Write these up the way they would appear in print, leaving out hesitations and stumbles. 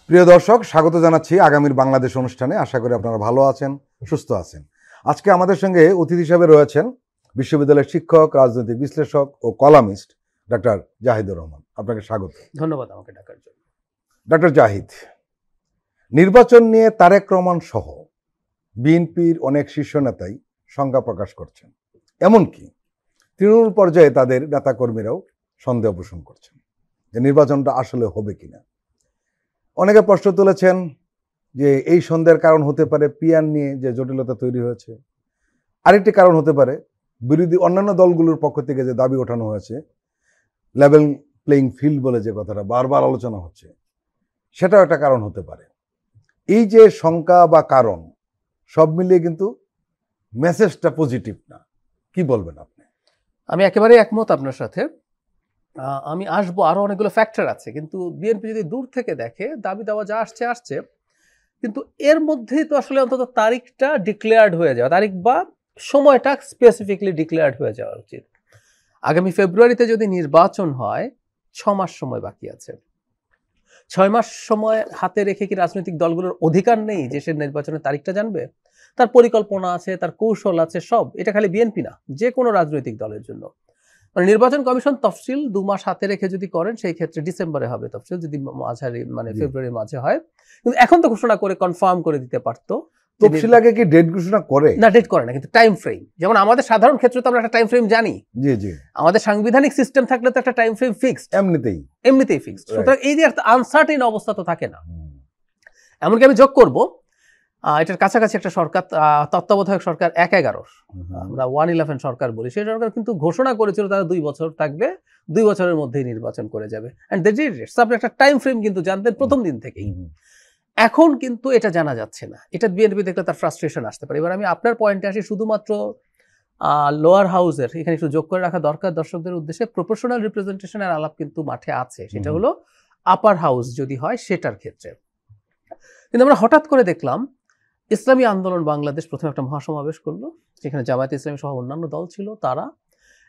প্রিয় দর্শক, স্বাগত জানাচ্ছি আগামীর বাংলাদেশ অনুষ্ঠানে। আশা করি আপনারা ভালো আছেন, সুস্থ আছেন। আজকে আমাদের সঙ্গে অতিথি হিসেবে রয়েছেন বিশ্ববিদ্যালয়ের শিক্ষক, রাজনৈতিক বিশ্লেষক ও কলামিস্ট ডক্টর জাহিদুর রহমান। আপনাকে স্বাগত। ধন্যবাদ আমাকে ডাকার জন্য। ডক্টর জাহিদ, নির্বাচন নিয়ে তারেক রহমান সহ বিএনপির অনেক শীর্ষ নেতাই শঙ্কা প্রকাশ করছেন, এমনকি তৃণমূল পর্যায়ে তাদের নেতাকর্মীরাও সন্দেহ পোষণ করছেন যে নির্বাচনটা আসলে হবে কিনা। অনেকে প্রশ্ন তুলেছেন যে এই সন্দেহের কারণ হতে পারে পিয়ার নিয়ে যে জটিলতা তৈরি হয়েছে। আরেকটি কারণ হতে পারে বিরোধী অন্যান্য দলগুলোর পক্ষ থেকে যে দাবি ওঠানো হয়েছে, লেভেল প্লেইং ফিল্ড বলে যে কথাটা বারবার আলোচনা হচ্ছে, সেটাও একটা কারণ হতে পারে। এই যে শঙ্কা বা কারণ, সব মিলিয়ে কিন্তু মেসেজটা পজিটিভ না। কি বলবেন আপনি? আমি একেবারে একমত আপনার সাথে। আমি আসবো, আরো অনেকগুলো ফ্যাক্টর আছে, কিন্তু বিএনপি যদি দূর থেকে দেখে দাবি দাওয়া যা আসছে, কিন্তু এর মধ্যেই তো আসলে অন্তত তারিখটা ডিক্লেয়ার্ড হয়ে যাওয়া, তারিখ বা সময়টা স্পেসিফিকলি ডিক্লেয়ার্ড হয়ে যাওয়া উচিত। আগামী ফেব্রুয়ারিতে যদি নির্বাচন হয়, 6 মাস সময় বাকি আছে। 6 মাস সময় হাতে রেখে কি রাজনৈতিক দলগুলোর অধিকার নেই যে সে নির্বাচনের তারিখটা জানবে? তার পরিকল্পনা আছে, তার কৌশল আছে, সব। এটা খালি বিএনপি না, যে কোনো রাজনৈতিক দলের জন্য। মানে নির্বাচন কমিশন তফসিল 2 মাস হাতে রেখে যদি করেন, সেই ক্ষেত্রে ডিসেম্বরে হবে তফসিল, যদি মাঝারি মানে ফেব্রুয়ারির মাঝে হয়। কিন্তু এখন তো ঘোষণা করে কনফার্ম করে দিতে পারতো। তফসিল আগে কি ডেট ঘোষণা করে? না, ডেট করে না, কিন্তু টাইম ফ্রেম। যেমন আমাদের সাধারণ ক্ষেত্রে তো আমরা একটা টাইম ফ্রেম জানি। জি জি, আমাদের সাংবিধানিক সিস্টেম থাকলে তো একটা টাইম ফ্রেম ফিক্সড, এমনিতেই ফিক্সড। সুতরাং এই যে একটা আনসার্টেন অবস্থা তো থাকে না। এমনকি আমি যোগ করব, এটার কাছাকাছি একটা সরকার, তত্ত্বাবধায়ক সরকার 1/11, আমরা 1/11 সরকার বলি, সেই সরকার কিন্তু ঘোষণা করেছিল তারা 2 বছর থাকবে, 2 বছরের মধ্যেই নির্বাচন করে যাবে। And they did it. আপনি একটা টাইম ফ্রেম কিন্তু জানতেন প্রথম দিন থেকেই। এখন কিন্তু এটা জানা যাচ্ছে না। এটা বিএনপি দেখলে তার ফ্রাস্ট্রেশন আসতে পারে। এবার আমি আপনার পয়েন্টে আসি, শুধুমাত্র লোয়ার হাউসের, এখানে একটু যোগ করে রাখা দরকার দর্শকদের উদ্দেশ্যে, প্রপোর্শনাল রিপ্রেজেন্টেশনের আলাপ কিন্তু মাঠে আছে। সেটা হলো আপার হাউস যদি হয় সেটার ক্ষেত্রে। কিন্তু আমরা হঠাৎ করে দেখলাম ইসলামী আন্দোলন বাংলাদেশ প্রথমে একটা মহাসমাবেশ করলো, যেখানে জামায়াতে ইসলামী সহ অন্যান্য দল ছিল তারা।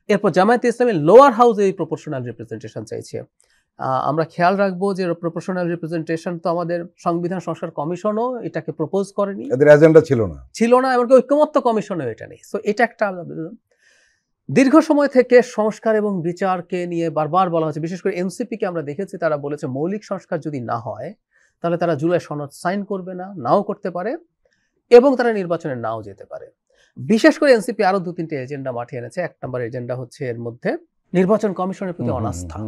এরপর জামায়াতে ইসলামী লোয়ার হাউসে এই প্রপোর্শনাল রিপ্রেজেন্টেশন চাইছে। আমরা খেয়াল রাখবো যে প্রপোর্শনাল রিপ্রেজেন্টেশন তো আমাদের সংবিধান সংস্কার কমিশনও এটাকে প্রপোজ করেনি, এদের এজেন্ডা ছিল না, এমনকি ঐক্যমত্য কমিশনেও এটা নেই। সো এটা একটা দীর্ঘ সময় থেকে সংস্কার এবং বিচারকে নিয়ে বারবার বলা হচ্ছে। বিশেষ করে এনসিপিকে আমরা দেখেছি, তারা বলেছে মৌলিক সংস্কার যদি না হয় তাহলে তারা জুলাই সনদ সাইন করবে না, নাও করতে পারে, এবং তারা নির্বাচনে নাও যেতে পারে। বিশেষ করে এনসিপি আরো 2-3টে এজেন্ডা মাঠে এনেছে। 1 নম্বর এজেন্ডা হচ্ছে এর মধ্যে নির্বাচন কমিশনের প্রতি অনাস্থা।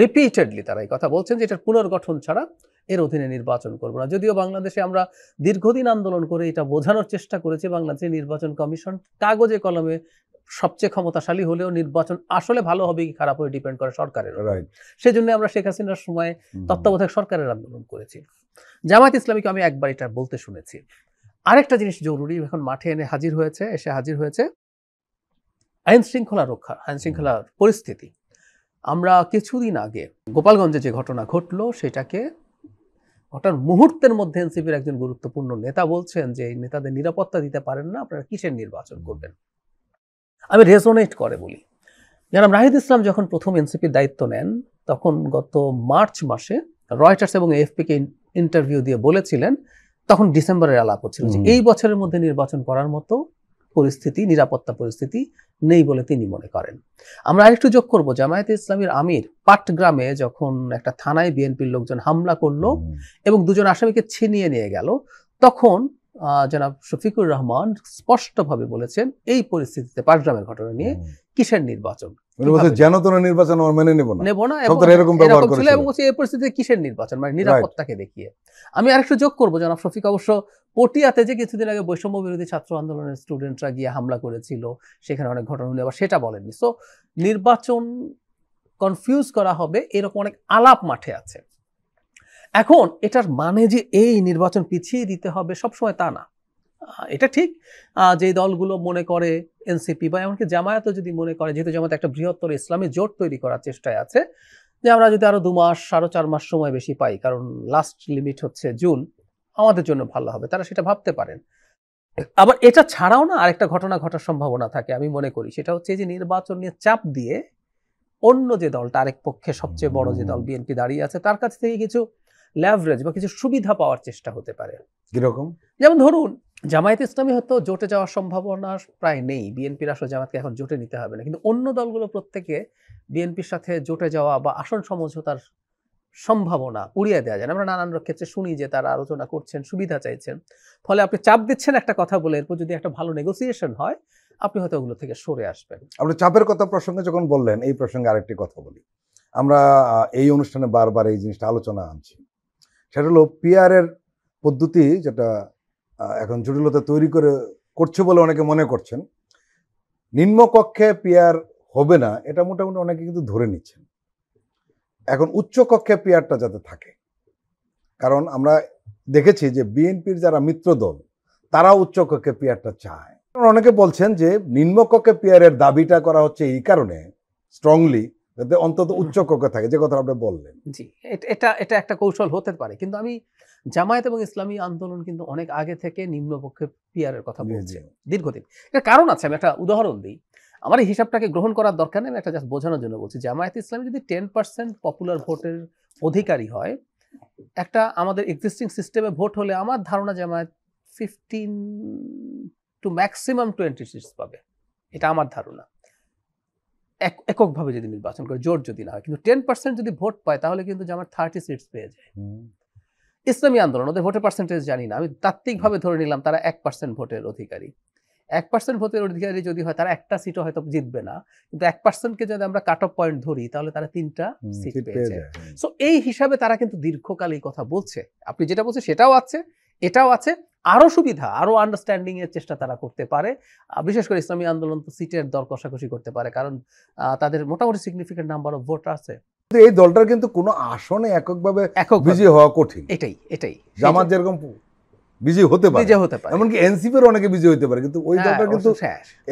রিপিটেডলি তারা এই কথা বলছেন যে এটার পুনর্গঠন ছাড়া এর অধীনে নির্বাচন করবো না। যদিও বাংলাদেশে আমরা দীর্ঘদিন আন্দোলন করে এটা বোঝানোর চেষ্টা করেছি, বাংলাদেশের নির্বাচন কমিশন কাগজে কলমে সবচেয়ে ক্ষমতাশালী হলেও নির্বাচন আসলে ভালো হবে কি খারাপ হবে ডিপেন্ড করে সরকারের। সেজন্য আমরা শেখ হাসিনার সময় তত্ত্বাবধায়ক সরকারের আন্দোলন করেছি। জামায়াত ইসলামীকে আমি একবার এটা বলতে শুনেছি। আরেকটা জিনিস জরুরি, এখন মাঠে এসে হাজির হয়েছে আইন শৃঙ্খলা রক্ষা, আইন শৃঙ্খলার পরিস্থিতি। আমরা কিছুদিন আগে গোপালগঞ্জে যে ঘটনা ঘটলো, সেটাকে ঘটার মুহূর্তের মধ্যে এনসিপির একজন গুরুত্বপূর্ণ নেতা বলছেন যে এই নেতাদের নিরাপত্তা দিতে পারেন না, আপনারা কিসের নির্বাচন করবেন? আমি রেজোনেট করে বলি, জানাব রাহিদ ইসলাম যখন প্রথম এনসিপির দায়িত্ব নেন, তখন গত মার্চ মাসে রয়টার্স এবং এএফপিকে ইন্টারভিউ দিয়ে বলেছিলেন, তখন ডিসেম্বরের আলাপ হচ্ছিল যে এই বছরের মধ্যে নির্বাচন করার মতো পরিস্থিতি, নিরাপত্তা পরিস্থিতি নেই বলে তিনি মনে করেন। আমরা আরেকটু যোগ করব, জামায়াতে ইসলামীর আমির পাটগ্রামে যখন একটা থানায় বিএনপির লোকজন হামলা করলো এবং 2 জন আসামিকে ছিনিয়ে নিয়ে গেল, তখন জনাব শফিকুর রহমান স্পষ্টভাবে বলেছেন এই পরিস্থিতিতে, পাটগ্রামের ঘটনা নিয়ে, কিসের নির্বাচন? নির্বাচন মেনে নেব না, এবং এই পরিস্থিতিতে কিসের নির্বাচন, মানে নিরাপত্তাকে দেখিয়ে। আমি আরেকটু যোগ করবো, জনাব শফিক অবশ্য পটিয়াতে যে কিছুদিন আগে বৈষম্য বিরোধী ছাত্র আন্দোলনের স্টুডেন্টরা গিয়ে হামলা করেছিল, সেখানে অনেক ঘটনা হলে আবার সেটা বলেননি। সো নির্বাচন কনফিউজ করা হবে এরকম অনেক আলাপ মাঠে আছে। এখন এটার মানে যে এই নির্বাচন পিছিয়ে দিতে হবে সবসময় তা না। এটা ঠিক যে দলগুলো মনে করে, এনসিপি বা এমনকি জামায়াতও যদি মনে করে, যেহেতু জামায়াত একটা বৃহত্তর ইসলামী জোট তৈরি করার চেষ্টায় আছে, যে আমরা যদি আরো 2 মাস, আরো 4 মাস সময় বেশি পাই, কারণ লাস্ট লিমিট হচ্ছে জুন, আমাদের জন্য ভালো হবে, তারা সেটা ভাবতে পারেন। আবার এটা ছাড়াও না আরেকটা ঘটনা ঘটার সম্ভাবনা থাকে আমি মনে করি, সেটা হচ্ছে যে নির্বাচন নিয়ে চাপ দিয়ে অন্য যে দলটা, আরেক পক্ষে সবচেয়ে বড় যে দল বিএনপি দাঁড়িয়ে আছে, তার কাছ থেকে কিছু লেভারেজ বা কিছু সুবিধা পাওয়ার চেষ্টা হতে পারে। কিরকম? যেমন ধরুন জামায়াত ইসলামী হয়তো জোটে যাওয়ার সম্ভাবনা প্রায় নেই, বিএনপির আসলে জামায়াতকে এখন জোটে নিতে হবে না, কিন্তু অন্য দলগুলো প্রত্যেকে বিএনপির সাথে জোটে যাওয়া বা আসন সমঝোতার সম্ভাবনা উড়িয়ে দেওয়া যায় না। আমরা নানান ক্ষেত্রে শুনি যে তারা আলোচনা করছেন, সুবিধা চাইছেন, ফলে আপনি চাপ দিচ্ছেন একটা কথা বলে, এরপর যদি একটা ভালো নেগোসিয়েশন হয় আপনি হয়তো ওগুলো থেকে সরে আসবেন। আপনি চাপের কথা প্রসঙ্গে যখন বললেন, এই প্রসঙ্গে আরেকটি কথা বলি। আমরা এই অনুষ্ঠানে বারবার এই জিনিসটা আলোচনা আনছি, সেটা হলো পিআরের পদ্ধতি, যেটা এখন জটিলতা তৈরি করছে বলে অনেকে মনে করছেন। নিম্নকক্ষে পিআর হবে না, এটা মোটামুটি অনেকে কিন্তু ধরে নিচ্ছেন। এখন উচ্চ কক্ষে পিআরটা যাতে থাকে, কারণ আমরা দেখেছি যে বিএনপির যারা মিত্র দল তারা উচ্চ কক্ষে পিআরটা চায়। অনেকে বলছেন যে নিম্নকক্ষে পিআরের দাবিটা করা হচ্ছে এই কারণে স্ট্রংলি, যাতে অন্তত উচ্চ কক্ষে থাকে, যে কথা আপনি বললেন। জি, এটা এটা একটা কৌশল হতে পারে, কিন্তু আমি জামায়াত এবং ইসলামী আন্দোলন কিন্তু অনেক আগে থেকে নিম্নপক্ষে পিআরের কথা বলছে দীর্ঘদিন। এর কারণ আছে, আমি একটা উদাহরণ দিই। আমার এই হিসাবটাকে গ্রহণ করার দরকার নেই, আমি একটা জাস্ট বোঝানোর জন্য বলছি। জামায়াত ইসলামী যদি 10% পপুলার ভোটের অধিকারী হয়, একটা আমাদের এক্সিস্টিং সিস্টেমে ভোট হলে আমার ধারণা জামায়াত 15 টু ম্যাক্সিমাম 20 সিটস পাবে, এটা আমার ধারণা, এককভাবে যদি নির্বাচন করে, জোট যদি না হয়। কিন্তু 10% যদি ভোট পায় তাহলে কিন্তু জামায়াত 30 সিটস পেয়ে যায়। ইসলামী আন্দোলন, ওদের ভোটের পার্সেন্টেজ জানি না, আমি তাত্ত্বিকভাবে ধরে নিলাম তারা 1% ভোটের অধিকারী। 1% ভোটের অধিকারী যদি হয়, তারা একটা সিটও হয়তো জিতবে না, কিন্তু 1%কে যদি আমরা কাট অফ পয়েন্ট ধরি তাহলে তারা 3টা সিট পেয়ে যায়। সো এই হিসাবে তারা কিন্তু দীর্ঘকাল এই কথা বলছে। আপনি যেটা বলছেন সেটাও আছে, এটাও আছে, আরো সুবিধা, আরো আন্ডারস্ট্যান্ডিং এর চেষ্টা তারা করতে পারে। বিশেষ করে ইসলামী আন্দোলন তো সিটের দর কষাকষি করতে পারে, কারণ তাদের মোটামুটি সিগনিফিকেন্ট নাম্বার অফ ভোট আছে। এই দলটার কিন্তু কোনো আসনে এককভাবে বিজয়ী হওয়া কঠিন। এটাই জামাত যেরকম বিজয়ী হতে পারে, এমনকি এনসিপির অনেকে বিজয়ী হতে পারে, কিন্তু ওই দলটা কিন্তু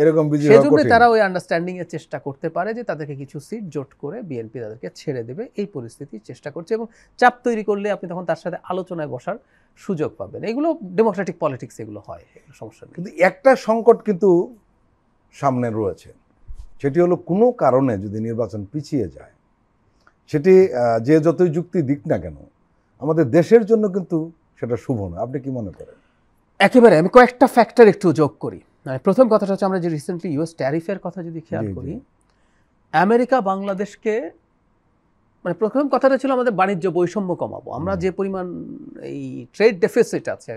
এরকম বিজয়ী হওয়া কঠিন। তারা ওই আন্ডারস্ট্যান্ডিং এর চেষ্টা করতে পারে যে তাদেরকে কিছু সিট জোট করে বিএনপি তাদেরকে ছেড়ে দেবে, এই পরিস্থিতির চেষ্টা করছে, এবং চাপ তৈরি করলে আপনি তখন তার সাথে আলোচনায় বসার সুযোগ পাবেন। এগুলো ডেমোক্রেটিক পলিটিক্স, এগুলো হয়, সমস্যা নেই। কিন্তু একটা সংকট কিন্তু সামনে রয়েছে, সেটি হলো কোনো কারণে যদি নির্বাচন পিছিয়ে যায়, সেটি যে যতই যুক্তি দিক না কেন আমাদের দেশের জন্য কিন্তু সেটা শুভ না। আপনি কি মনে করেন? একেবারে, আমি কয়েকটা ফ্যাক্টর একটু যোগ করি। প্রথম কথাটা হচ্ছে, আমরা যে রিসেন্টলি ইউএস ট্যারিফের কথা যদি খেয়াল করি, আমেরিকা বাংলাদেশকে, মানে প্রথম কথাটা ছিল আমাদের বাণিজ্য বৈষম্য কমাবো। আমরা যে পরিমাণ এই ট্রেড ডেফিসিট আছে,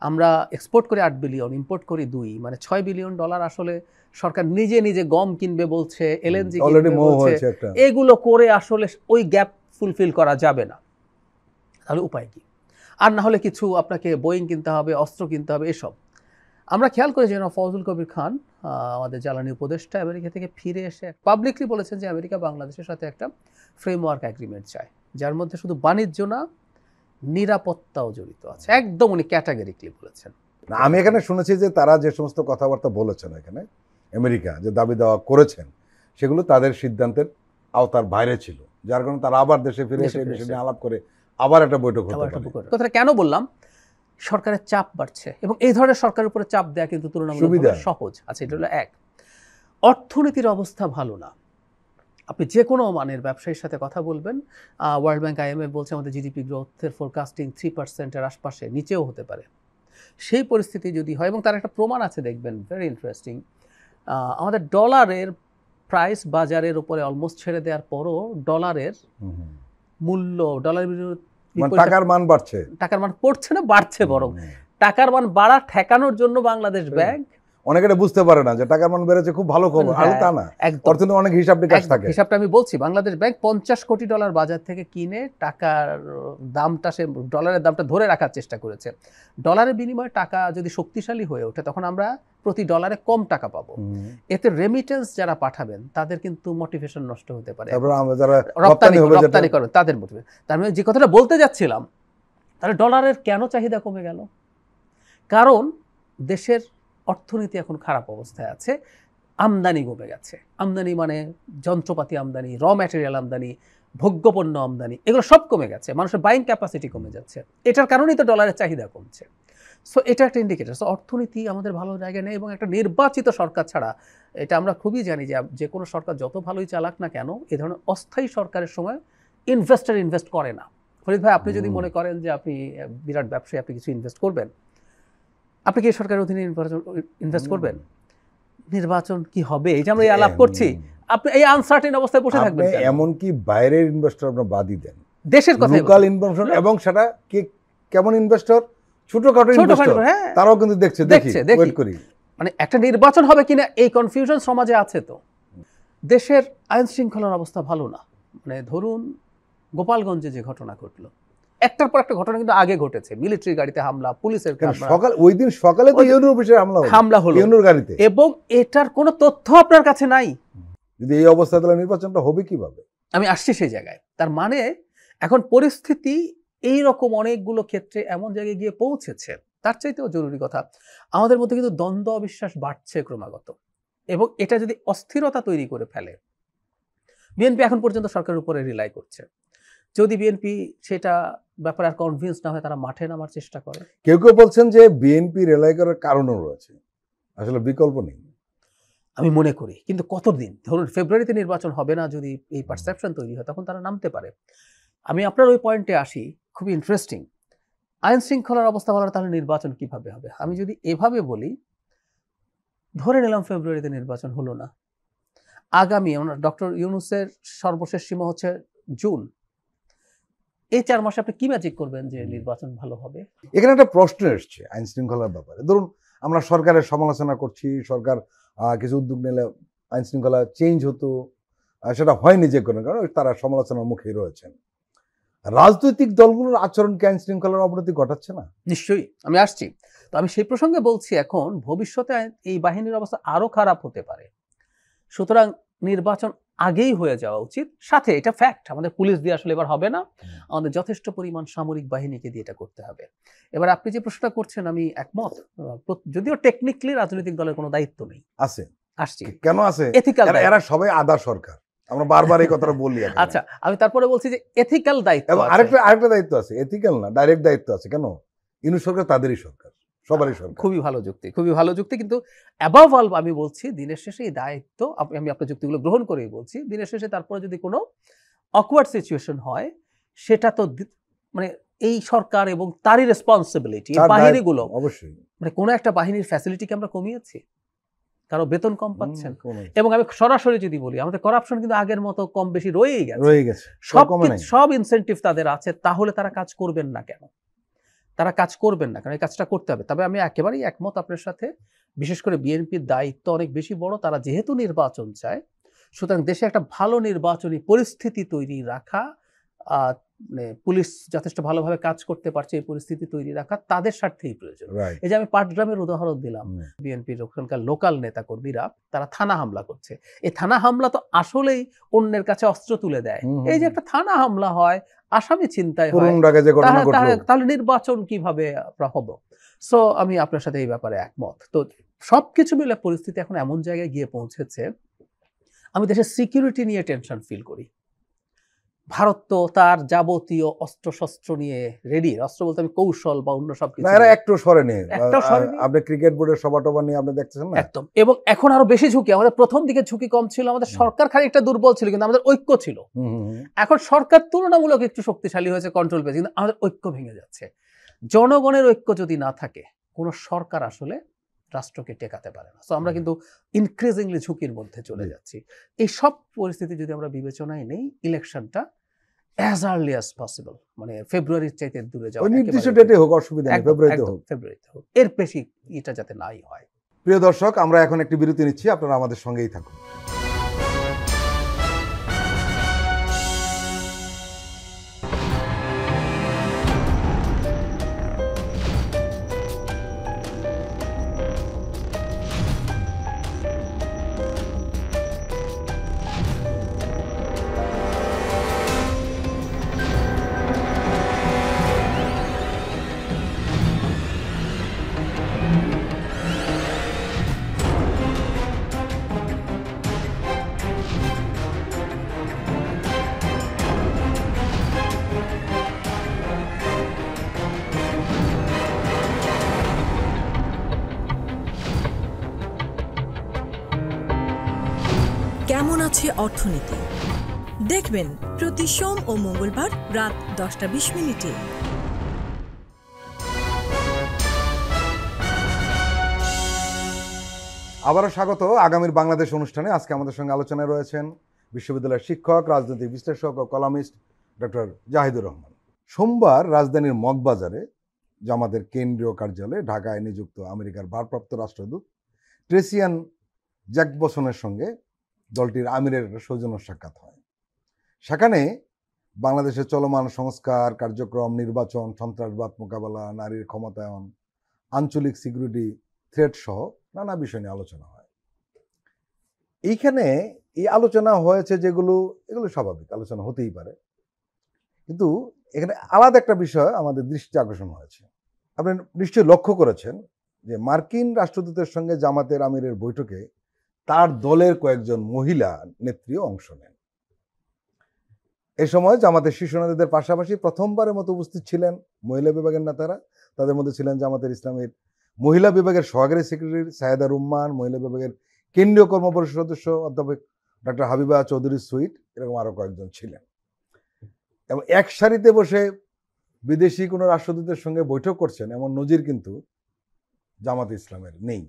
আমরা এক্সপোর্ট করি 8 বিলিয়ন, ইম্পোর্ট করি 2, মানে $6 বিলিয়ন আসলে সরকার নিজে নিজে গম কিনবে বলছে, এলএনজি কিনবে বলছে, এগুলো করে আসলে ওই গ্যাপ ফুলফিল করা যাবে না। তাহলে উপায় কি? আর না হলে কিছু আপনাকে বোয়িং কিনতে হবে, অস্ত্র কিনতে হবে, এসব। আমরা খেয়াল করি যে ফজল কবির খান, আমাদের জ্বালানি উপদেষ্টা, আমেরিকা থেকে ফিরে এসে পাবলিকলি বলেছেন যে আমেরিকা বাংলাদেশের সাথে একটা ফ্রেমওয়ার্ক এগ্রিমেন্ট চায়, যার মধ্যে শুধু বাণিজ্য না, নিরাপত্তাও জড়িত আছে। একদম উনি ক্যাটাগরিক্যালি বলেছেন। আমি এখানে শুনেছি যে তারা যে সমস্ত কথাবার্তা বলেছেন এখানে, আমেরিকা যে দাবি দেওয়া করেছেন, সেগুলো তাদের সিদ্ধান্তের আওতার বাইরে ছিল, যার কারণে তারা আবার দেশে ফিরে এসে বিষয় নিয়ে আলাপ করে আবার একটা বৈঠক হতে পারে। কথাটা কেন বললাম? সরকারের চাপ বাড়ছে, এবং এই ধরনের সরকারের উপরে চাপ দেওয়া কিন্তু তুলনামূলকভাবে সহজ। আচ্ছা, এটা হলো এক। অর্থনীতির অবস্থা ভালো না। আপনি যে কোনো মানের ব্যবসায়ীর সাথে কথা বলবেন, ওয়ার্ল্ড ব্যাংক, আইএমএফ বলছে আমাদের জিডিপি গ্রোথের ফোরকাস্টিং 3%-এর আশপাশে, নিচেও হতে পারে। সেই পরিস্থিতি যদি হয়, এবং তার একটা প্রমাণ আছে, দেখবেন, ভেরি ইন্টারেস্টিং, আমাদের ডলারের প্রাইস বাজারের উপরে অলমোস্ট ছেড়ে দেওয়ার পরও ডলারের মূল্য, ডলারের টাকার মান বাড়ছে, টাকার মান পড়ছে না, বাড়ছে বরং। টাকার মান বাড়া ঠেকানোর জন্য বাংলাদেশ ব্যাংক, অনেকে এটা বুঝতে পারে না যে টাকার মান বেড়েছে, খুব ভালো খবর, আর তা না, অর্থনীতি অনেক হিসাব নিকাশ থাকে। হিসাবটা আমি বলছি, বাংলাদেশ ব্যাংক $50 কোটি বাজার থেকে কিনে টাকার দামটা, সে ডলারের দামটা ধরে রাখার চেষ্টা করেছে। ডলারের বিনিময়ে টাকা যদি শক্তিশালী হয়ে ওঠে, তখন আমরা প্রতি ডলারে কম টাকা পাবো। এতে রেমিটেন্স যারা পাঠাবেন তাদের কিন্তু মোটিভেশন নষ্ট হতে পারে, রপ্তানি করেন তাদের মোটিভেশন। তার মানে যে কথাটা বলতে যাচ্ছিলাম, তাহলে ডলারের কেন চাহিদা কমে গেল? কারণ দেশের অর্থনীতি এখন খারাপ অবস্থায় আছে, আমদানি কমে গেছে। আমদানি মানে যন্ত্রপাতি আমদানি, র ম্যাটেরিয়াল আমদানি, ভোগ্যপণ্য আমদানি, এগুলো সব কমে গেছে, মানুষের বাইং ক্যাপাসিটি কমে যাচ্ছে। এটার কারণেই তো ডলারের চাহিদা কমছে। সো এটা একটা ইন্ডিকেটর। সো অর্থনীতি আমাদের ভালো জায়গায় নেই, এবং একটা নির্বাচিত সরকার ছাড়া, এটা আমরা খুবই জানি যে কোনো সরকার যত ভালোই চালাক না কেন, এ ধরনের অস্থায়ী সরকারের সময় ইনভেস্ট করে না। ফরিদ ভাই, আপনি যদি মনে করেন যে আপনি বিরাট ব্যবসায় আপনি কিছু ইনভেস্ট করবেন, আপনি কি সরকারের অধীনে ইনভেস্ট করবেন? নির্বাচন কি হবে, এই যে আমরা এই আলাপ করছি, আপনি এই আনসার্টেন অবস্থায় বসে থাকবেন কেন? এমনকি বাইরের ইনভেস্টর আপনার বাদই দেন, দেশের কথা লোকাল ইনভেস্টর, এবং সেটা কি কেমন ইনভেস্টর, ছোটখাটো ইনভেস্টর, তারাও কিন্তু দেখছে ওয়েট করি। মানে একটা নির্বাচন হবে কিনা এই কনফিউশন সমাজে আছে। তো দেশের আইন শৃঙ্খলার অবস্থা ভালো না। মানে ধরুন গোপালগঞ্জে যে ঘটনা ঘটলো, একটার পর একটা ঘটনা কিন্তু আগে ঘটেছে, মিলিটারি গাড়িতে হামলা, পুলিশের ওই দিন সকালে তো ইউনুর অফিসে হামলা হলো ইউনুর গাড়িতে, এবং এটার কোনো তথ্য আপনার কাছে নাই। যদি এই অবস্থা তাহলে নির্বাচনটা হবে কিভাবে? আমি আসছি সেই জায়গায়। তার মানে এখন পরিস্থিতি এই রকম অনেকগুলো ক্ষেত্রে এমন জায়গায় গিয়ে পৌঁছেছে। তার চাইতেও জরুরি কথা, আমাদের মধ্যে কিন্তু দ্বন্দ্ব অবিশ্বাস বাড়ছে ক্রমাগত, এবং এটা যদি অস্থিরতা তৈরি করে ফেলে, বিএনপি এখন পর্যন্ত সরকারের উপরে রিলাই করছে, যদি বিএনপি সেটা ব্যাপারে আর কনভিন্স না হয়, তারা মাঠে নামার চেষ্টা করে। কেউ কেউ বলছেন যে বিএনপি রিলাই করার কারণও রয়েছে, আসলে বিকল্প নেই আমি মনে করি। কিন্তু কতদিন, ধরুন ফেব্রুয়ারিতে নির্বাচন হবে না, যদি এই পারসেপশন তৈরি হয় তখন তারা নামতে পারে। আমি আপনার ওই পয়েন্টে আসি, খুবই ইন্টারেস্টিং। আইন শৃঙ্খলার অবস্থা ভালো, তাহলে নির্বাচন কিভাবে হবে? আমি যদি এভাবে বলি, ধরে নিলাম ফেব্রুয়ারিতে নির্বাচন হলো না, আগামী ডক্টর ইউনূসের সর্বশেষ সীমা হচ্ছে জুন, এই 4 মাসে আপনি কি ম্যাজিক করবেন যে নির্বাচন ভালো হবে? এখানে একটা প্রশ্ন এসছে আইন শৃঙ্খলার ব্যাপারে। ধরুন আমরা সরকারের সমালোচনা করছি, সরকার কিছু উদ্যোগ নিলে আইন শৃঙ্খলা চেঞ্জ হতো, সেটা হয়নি যে কোনো কারণে, তারা সমালোচনার মুখে রয়েছেন। রাজনৈতিক দলগুলোর আচরণ কি আইন শৃঙ্খলার অবনতি ঘটাচ্ছে না? নিশ্চয়ই, আমি আসছি। তো আমি সেই প্রসঙ্গে বলছি, এখন ভবিষ্যতে এই বাহিনীর অবস্থা আরো খারাপ হতে পারে। সুতরাং নির্বাচন আগেই হয়ে যাওয়া উচিত। সাথে এটা ফ্যাক্ট, আমাদের পুলিশ দিয়ে আসলে এবার হবে না, আমাদের যথেষ্ট পরিমাণ সামরিক বাহিনীকে দিয়ে এটা করতে হবে। এবার আপনি যে প্রশ্নটা করছেন আমি একমত, যদিও টেকনিক্যালি রাজনৈতিক দলের কোনো দায়িত্ব নেই। আছে, আসছি কেন আছে? এথিক্যাল, এরা সবাই আধা সরকার, আমরা বারবার এই কথাটা বলি। আচ্ছা, আমি তারপরে বলছি যে এথিক্যাল দায়িত্ব, এবং আরেকটা দায়িত্ব আছে, এথিক্যাল না, ডাইরেক্ট দায়িত্ব আছে। কেন? ইউনূস সরকার তাদেরই সরকার, সবারই সরকার। খুবই ভালো যুক্তি, খুবই ভালো যুক্তি। কিন্তু অ্যাবাভ অল আমি বলছি, দিনের শেষে এই দায়িত্ব, আমি আপনার যুক্তিগুলো গ্রহণ করেই বলছি, দিনের শেষে তারপরে যদি কোনো অকওয়ার্ড সিচুয়েশন হয়, সেটা তো মানে এই সরকার এবং তারই রেসপন্সিবিলিটি। বাহিনীগুলো অবশ্যই, মানে কোনো একটা বাহিনীর ফ্যাসিলিটিকে আমরা কমিয়েছি, কারো বেতন কম পাচ্ছেন, এবং আমি সরাসরি যদি বলি, আমাদের করাপশন কিন্তু আগের মতো কম বেশি রয়েই গেছে, সব ইনসেন্টিভ তাদের আছে, তাহলে তারা কাজ করবেন না কেন? তারা কাজ করবেন না কারণ এই কাজটা করতে হবে। তবে আমি একেবারেই একমত আপনার সাথে, বিশেষ করে বিএনপির দায়িত্ব অনেক বেশি বড়। তারা যেহেতু নির্বাচন চায়, সুতরাং দেশে একটা ভালো নির্বাচনী পরিস্থিতি তৈরি রাখা, পুলিশ যথেষ্ট ভালোভাবে কাজ করতে পারছে, এই পরিস্থিতি তৈরি রাখা তাদের স্বার্থেই প্রয়োজন। এই যে আমি পাটগ্রামের উদাহরণ দিলাম, বিএনপির ওখানকার লোকাল নেতাকর্মীরা তারা থানা হামলা করছে। এই থানা হামলা তো আসলেই অন্যের কাছে অস্ত্র তুলে দেয়। এই যে একটা থানা হামলা হয়, আসামি ছিনতাই হয়, তাহলে নির্বাচন কিভাবে হবে? সো আমি আপনার সাথে এই ব্যাপারে একমত। তো সবকিছু মিলে পরিস্থিতি এখন এমন জায়গায় গিয়ে পৌঁছেছে, আমি দেশের সিকিউরিটি নিয়ে টেনশন ফিল করি। ভারত তো তার যাবতীয় অস্ত্র শস্ত্র নিয়ে রেডি, অস্ত্র বলতে আমি কৌশল বা অন্য সবকিছু, একটু সরে নেই। আপনি ক্রিকেট বোর্ডের সভা নিয়ে আপনি দেখতেছেন না? একদম। এবং এখন আরো বেশি ঝুঁকি। আমাদের প্রথম দিকে ঝুঁকি কম ছিল, আমাদের সরকার খানিকটা দুর্বল ছিল, কিন্তু আমাদের ঐক্য ছিল। এখন সরকার তুলনামূলক একটু শক্তিশালী হয়েছে, কন্ট্রোল পেয়েছে, কিন্তু আমাদের ঐক্য ভেঙে যাচ্ছে। জনগণের ঐক্য যদি না থাকে, কোন সরকার আসলে রাষ্ট্রকে টেকাতে পারে না। সো আমরা কিন্তু ইনক্রিজিংলি ঝুঁকির মধ্যে চলে যাচ্ছি। এই সব পরিস্থিতি যদি আমরা বিবেচনায় নেই, ইলেকশনটা as early as possible, মানে ফেব্রুয়ারির চাইতে দূরে যাওয়া, নির্দিষ্ট ডেটে হোক, অসুবিধা নেই, ফেব্রুয়ারিতে হোক, এর বেশি এটা যাতে নাই হয়। প্রিয় দর্শক, আমরা এখন একটি বিরতি নিচ্ছি, আপনারা আমাদের সঙ্গেই থাকুন। কেমন আছে অর্থনীতি? দেখবেন প্রতি সোম ও মঙ্গলবার রাত 10টা 20 মিনিটে। আবারও স্বাগত আগামীর বাংলাদেশ অনুষ্ঠানে। আজকে আমাদের সঙ্গে আলোচনায় রয়েছেন বিশ্ববিদ্যালয়ের শিক্ষক, রাজনৈতিক বিশ্লেষক ও কলামিস্ট ডক্টর জাহিদুর রহমান। সোমবার রাজধানীর মগবাজারে জামাতের কেন্দ্রীয় কার্যালয়ে ঢাকায় নিযুক্ত আমেরিকার ভারপ্রাপ্ত রাষ্ট্রদূত ট্রেসিয়ান জ্যাকবসনের সঙ্গে দলটির আমিরের সৌজন্য সাক্ষাৎ হয়। সেখানে বাংলাদেশের চলমান সংস্কার কার্যক্রম, নির্বাচন, সন্ত্রাসবাদ মোকাবেলা, নারীর ক্ষমতায়ন, আঞ্চলিক সিকিউরিটি থ্রেট সহ নানা বিষয় নিয়ে আলোচনা হয়। এইখানে এই আলোচনা হয়েছে এগুলো স্বাভাবিক, আলোচনা হতেই পারে, কিন্তু এখানে আলাদা একটা বিষয় আমাদের দৃষ্টি আকর্ষণ হয়েছে। আপনি নিশ্চয়ই লক্ষ্য করেছেন যে মার্কিন রাষ্ট্রদূতের সঙ্গে জামাতের আমিরের বৈঠকে তার দলের কয়েকজন মহিলা নেত্রীও অংশ নেন। এ সময় জামাতের শীর্ষ নেতাদের পাশাপাশি প্রথমবারের মতো উপস্থিত ছিলেন মহিলা বিভাগের নেতারা। তাদের মধ্যে ছিলেন জামাতের ইসলামের মহিলা বিভাগের সহকারী সেক্রেটারি সায়েদা রুম্মান, মহিলা বিভাগের কেন্দ্রীয় কর্মপরিষদ সদস্য অধ্যাপক ডক্টর হাবিবা চৌধুরী সুইট, এরকম আরো কয়েকজন ছিলেন। এবং এক সারিতে বসে বিদেশি কোনো রাষ্ট্রদূতের সঙ্গে বৈঠক করছেন এমন নজির কিন্তু জামাত ইসলামের নেই।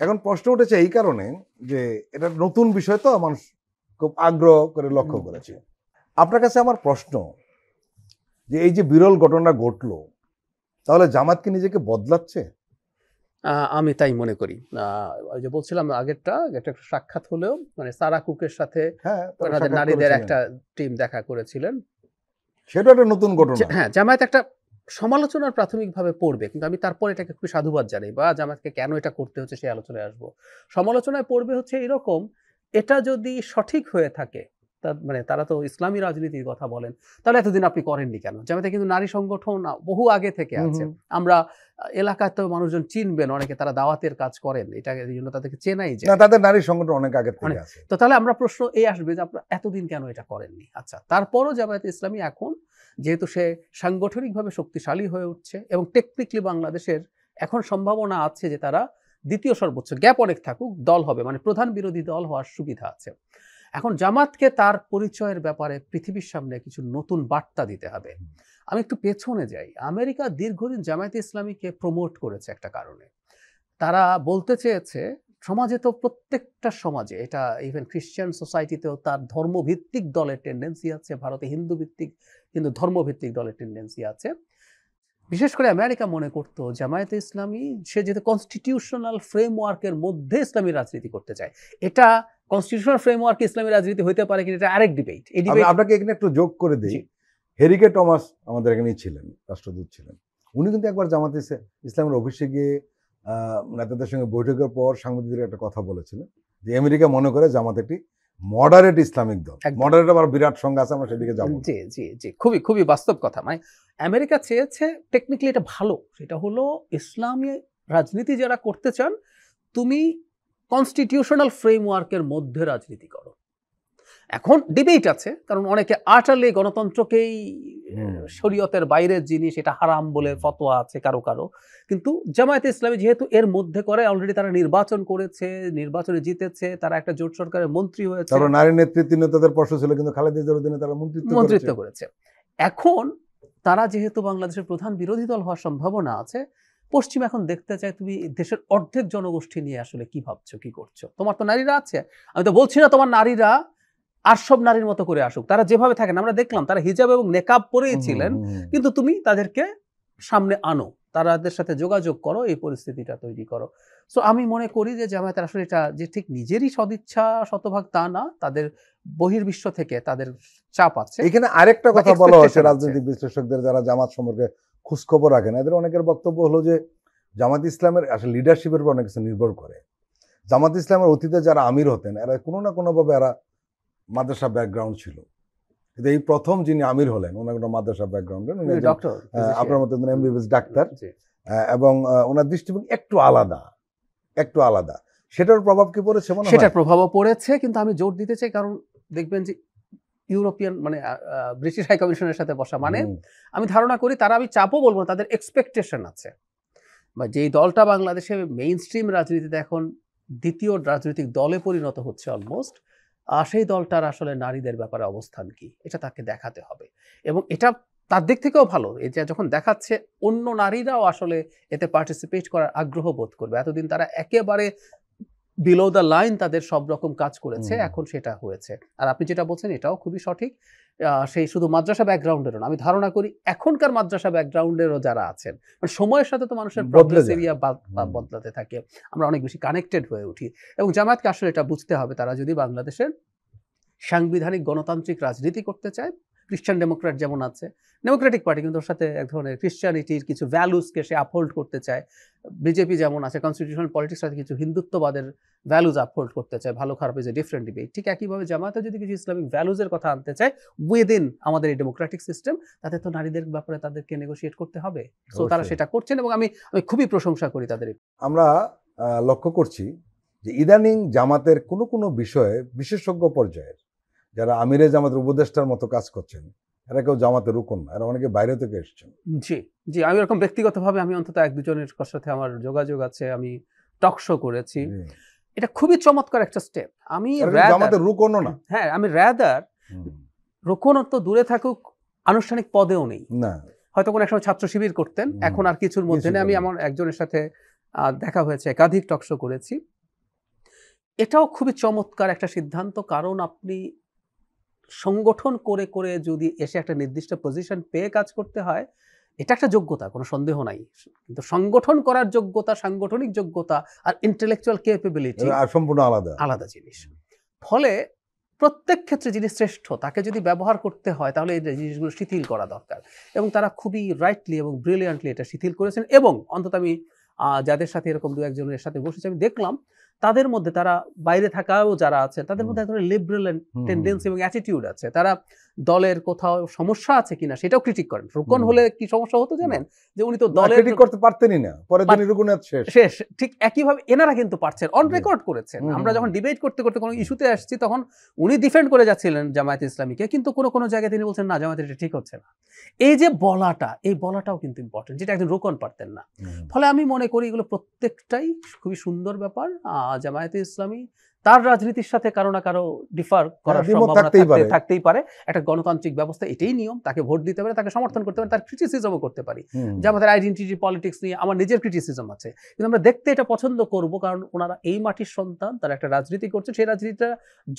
এখন প্রশ্ন উঠেছে এই কারণে যে এটা নতুন বিষয়, তো মানুষ খুব আগ্রহ করে লক্ষ্য করেছে। আপনার কাছে আমার প্রশ্ন যে এই যে বিরল ঘটনা ঘটলো, তাহলে জামাত কি নিজেকে বদলাচ্ছে? আমি তাই মনে করি। ওই যে বলছিলাম আগেরটা একটা সাক্ষাৎ হলেও, মানে সারা কুকের সাথে ওনাদের নারীদের একটা টিম দেখা করেছিলেন, সেটা একটা নতুন ঘটনা। হ্যাঁ, জামায়াত একটা সমালোচনার প্রাথমিকভাবে পড়বে, কিন্তু আমি তারপর এটাকে খুবই সাধুবাদ জানাই, বা জামায়াতকে কেন এটা করতে হচ্ছে সেই আলোচনায় আসবো। সমালোচনায় পড়বে হচ্ছে এরকম, এটা যদি সঠিক হয়ে থাকে, মানে তারা তো ইসলামী রাজনীতির কথা বলেন, তাহলে এতদিন আপনি করেননি কেন? জামায়াতে কিন্তু নারী সংগঠন বহু আগে থেকে আছে। আমরা এলাকায় তো মানুষজন চিনবেন, অনেকে তারা দাওয়াতের কাজ করেন, এটা এই জন্য তাদেরকে চেনাই যায়। তাদের নারী সংগঠন অনেক আগে থেকে আছে। তো তাহলে আমরা প্রশ্ন এই আসবে যে আপনারা এতদিন কেন এটা করেননি? আচ্ছা, তারপরও জামায়াতে ইসলামী এখন যেহেতু সে সাংগঠনিকভাবে শক্তিশালী হয়ে উঠছে এবং টেকনিক্যালি বাংলাদেশের এখন সম্ভাবনা আছে যে তারা দ্বিতীয় সর্বোচ্চ, গ্যাপ অনেক থাকুক, দল হবে, মানে প্রধান বিরোধী দল হওয়ার সুবিধা আছে। এখন জামাতকে তার পরিচয়ের ব্যাপারে পৃথিবীর সামনে কিছু নতুন বার্তা দিতে হবে। আমি একটু পেছনে যাই। আমেরিকা দীর্ঘদিন জামায়াতে ইসলামীকে প্রমোট করেছে একটা কারণে। তারা বলতে চেয়েছে সমাজে তো প্রত্যেকটা সমাজে, এটা ইভেন খ্রিস্টান সোসাইটিতেও তার ধর্মভিত্তিক দলের টেন্ডেন্সি আছে, ভারতে হিন্দু ধর্মভিত্তিক দলের টেন্ডেন্সি আছে। বিশেষ করে আমেরিকা মনে করতো জামায়াতে ইসলামী সে যেহেতু কনস্টিটিউশনাল ফ্রেমওয়ার্কের মধ্যে ইসলামী রাজনীতি করতে চায়, এটা কনস্টিটিউশনাল ফ্রেমওয়ার্কে ইসলামী রাজনীতি হইতে পারে কিনা এটা আরেক ডিবেট। আপনাকে এখানে একটু যোগ করে দিই, হেরিকে টমাস আমাদের এখানেই ছিলেন, রাষ্ট্রদূত ছিলেন। উনি কিন্তু একবার জামাতে ইসলামের অফিসে গিয়ে নেতাদের সঙ্গে বৈঠকের পর সাংবাদিকদের একটা কথা বলেছিলেন যে আমেরিকা মনে করে জামাত একটি মডারেট ইসলামিক দল। মডারেট আবার বিরাট সংখ্যা আছে, আমরা সেদিকে যাবো। জি জি জি, খুবই খুবই বাস্তব কথা। মানে আমেরিকা চেয়েছে টেকনিক্যালি এটা ভালো, সেটা হলো ইসলামী রাজনীতি যারা করতে চান, তুমি কনস্টিটিউশনাল ফ্রেমওয়ার্কের মধ্যে রাজনীতি করো। এখন ডিবেট আছে, কারণ অনেকে আটারলি গণতন্ত্রকেই শরীয়তের বাইরের জিনিস, এটা হারাম বলে ফতোয়া আছে কারো কারো। কিন্তু জামায়াতে ইসলামী যেহেতু এর মধ্যে করে, অলরেডি তারা নির্বাচন করেছে, নির্বাচনে জিতেছে, তারা একটা জোট সরকারের মন্ত্রী হয়েছে, তারা নারী নেতৃত্ব তাদের প্রশ্ন ছিল, কিন্তু খালেদা জিয়ার অধীনে তারা মন্ত্রিত্ব করেছে। এখন তারা যেহেতু বাংলাদেশের প্রধান বিরোধী দল হওয়ার সম্ভাবনা আছে, পশ্চিম এখন দেখতে চায় তুমি দেশের অর্ধেক জনগোষ্ঠী নিয়ে আসলে কি ভাবছো, কি করছো। তোমার তো নারীরা আছে, আমি তো বলছি না তোমার নারীরা আর সব নারীর মতো করে আসুক, তারা যেভাবে থাকেন, আমরা দেখলাম তারা হিজাব এবং নেকাব পরেই ছিলেন, কিন্তু তুমি তাদেরকে সামনে আনো, তাদের সাথে যোগাযোগ করো, এই পরিস্থিতিটা তৈরি করো। সো আমি মনে করি যে জামায়াতের আসলে এটা যে ঠিক নিজেরই সদিচ্ছা শতভাগ তা না, তাদের বহির্বিশ্ব থেকে তাদের চাপ আছে। এখানে আরেকটা কথা বলা হচ্ছে রাজনৈতিক বিশ্লেষকদের যারা জামাত সম্পর্কে খোঁজখবর রাখেন, এদের অনেকের বক্তব্য হলো যে জামাত ইসলামের আসলে লিডারশিপের উপর অনেক কিছু নির্ভর করে। জামাত ইসলামের অতীতে যারা আমির হতেন এরা কোনো না কোনোভাবে এরা মাদ্রাসা ব্যাকগ্রাউন্ড ছিল, কিন্তু এই প্রথম যিনি আমির হলেন ওনার কোনো মাদ্রাসা ব্যাকগ্রাউন্ডের, আপনার মতো এমবিবিএস ডাক্তার, এবং ওনার দৃষ্টিভঙ্গি একটু আলাদা। সেটার প্রভাব কি পড়েছে? সেটার প্রভাবও পড়েছে, কিন্তু আমি জোর দিতে চাই, কারণ দেখবেন যে ইউরোপিয়ান মানে ব্রিটিশ হাই কমিশনের সাথে বসা মানে আমি ধারণা করি তারা, আমি চাপও বলবো না, তাদের এক্সপেকটেশন আছে, বা যেই দলটা বাংলাদেশে মেইন স্ট্রিম রাজনীতিতে এখন দ্বিতীয় রাজনৈতিক দলে পরিণত হচ্ছে অলমোস্ট, সেই দলটার আসলে নারীদের ব্যাপারে অবস্থান কি, এটা তাকে দেখাতে হবে। এবং এটা তার দিক থেকেও ভালো, এই যে যখন দেখাচ্ছে অন্য নারীরাও আসলে এতে পার্টিসিপেট করার আগ্রহ বোধ করবে। এতদিন তারা একেবারে বিলো দ্য লাইন তাদের সব রকম কাজ করেছে, এখন সেটা হয়েছে। আর আপনি যেটা বলছেন এটাও খুবই সঠিক। সেই শুধু মাদ্রাসা ব্যাকগ্রাউন্ডেরও না, আমি ধারণা করি এখনকার মাদ্রাসা ব্যাকগ্রাউন্ডেরও যারা আছেন, মানে সময়ের সাথে তো মানুষের প্রগ্রেস এরিয়া বদলাতে থাকে, আমরা অনেক বেশি কানেক্টেড হয়ে উঠি। এবং জামায়াতকে আসলে এটা বুঝতে হবে, তারা যদি বাংলাদেশের সাংবিধানিক গণতান্ত্রিক রাজনীতি করতে চায়, খ্রিস্টান ডেমোক্র্যাট যেমন আছে, ডেমোক্রেটিক পার্টি কিন্তু ওর সাথে এক ধরনের খ্রিস্টানিটির কিছু ভ্যালুজকে সে আপহোল্ড করতে চায়, বিজেপি যেমন আছে কনস্টিটিউশনাল পলিটিক্স সাথে কিছু হিন্দুত্ববাদের ভ্যালুজ আপহোল্ড করতে চায়, ভালো খারাপ ইজ এ ডিফারেন্ট ডিবেট। ঠিক একইভাবে জামায়াতে যদি কিছু ইসলামিক ভ্যালুজের কথা আনতে চায় উইদিন আমাদের এই ডেমোক্রেটিক সিস্টেম, তাতে তো নারীদের ব্যাপারে তাদেরকে নেগোশিয়েট করতে হবে। সো তারা সেটা করছেন এবং আমি খুবই প্রশংসা করি তাদের। আমরা লক্ষ্য করছি যে ইদানিং জামাতের কোনো কোনো বিষয়ে বিশেষজ্ঞ পর্যায়ের যারা আমিরে জামাতের উপদেষ্টার মতো কাজ করছেন, এরা কেউ জামাতের রুকন না, এরা অনেকে বাইরে থেকে এসেছেন। জি জি, আমি এরকম ব্যক্তিগতভাবে আমি অন্তত এক দুজনের সাথে আমার যোগাযোগ আছে, আমি টক শো করেছি। এটা খুবই চমৎকার একটা স্টেপ। আমি জামাতের রুকনও না, হ্যাঁ, আমি রাদার রুকন তো দূরে থাকুক, আনুষ্ঠানিক পদেও নেই না, হয়তো কোনো একসময় ছাত্র শিবির করতেন, এখন আর কিছুর মধ্যে নেই। আমি আমার একজনের সাথে দেখা হয়েছে, একাধিক টক শো করেছি। এটাও খুবই চমৎকার একটা সিদ্ধান্ত, কারণ আপনি সংগঠন করে করে যদি এসে একটা নির্দিষ্ট পজিশন পেয়ে কাজ করতে হয়, এটা একটা যোগ্যতা, কোনো সন্দেহ নাই। কিন্তু সংগঠন করার যোগ্যতা, সাংগঠনিক যোগ্যতা আর ইন্টেলেকচুয়াল ক্যাপাবিলিটি সম্পূর্ণ আলাদা জিনিস। ফলে প্রত্যেক ক্ষেত্রে যিনি শ্রেষ্ঠ তাকে যদি ব্যবহার করতে হয়, তাহলে এই জিনিসগুলো শিথিল করা দরকার। এবং তারা খুবই রাইটলি এবং ব্রিলিয়ান্টলি এটা শিথিল করেছেন। এবং অন্তত আমি যাদের সাথে এরকম দু একজনের সাথে বসেছি, আমি দেখলাম তাদের মধ্যে, তারা বাইরে থাকাও যারা আছে তাদের মধ্যে এক ধরনের লিবারেল টেন্ডেন্সি এবং অ্যাটিটিউড আছে। তারা দলের কোথাও সমস্যা আছে কিনা সেটাও ক্রিটিক করেন। রুকন হলে কি সমস্যা হতো জানেন, যে উনি তো দলের ক্রিটিক করতে পারতেনই না, পরের দিনই রুকনাত শেষ। ঠিক একইভাবে এনারা কিন্তু পারছেন, অন রেকর্ড করেছেন। আমরা যখন ডিবেট করতে করতে কোনো ইস্যুতে আসছি, তখন উনি ডিফেন্ড করে যাচ্ছিলেন জামায়াত ইসলামীকে, কিন্তু কোনো কোনো জায়গায় তিনি বলছেন না, জামায়াত এটা ঠিক হচ্ছে না। এই যে বলাটা, এই বলাটাও কিন্তু ইম্পর্টেন্ট, যেটা একজন রুকন পারতেন না। ফলে আমি মনে করি এগুলো প্রত্যেকটাই খুবই সুন্দর ব্যাপার। জামায়াতে ইসলামী তার রাজনীতির সাথে কারো না কারো ডিফার করার সম্ভাবনা থাকতেই পারে। একটা গণতান্ত্রিক ব্যবস্থা, এটাই নিয়ম। তাকে ভোট দিতে পারে, তাকে সমর্থন করতে পারে, তার ক্রিটিসিজমও করতে পারি। জামাতের আইডেন্টিটি পলিটিক্স নিয়ে আমার নিজের ক্রিটিসিজম আছে, কিন্তু আমরা দেখতে এটা পছন্দ করব, কারণ ওনারা এই মাটির সন্তান, তারা একটা রাজনীতি করছে। সেই রাজনীতিটা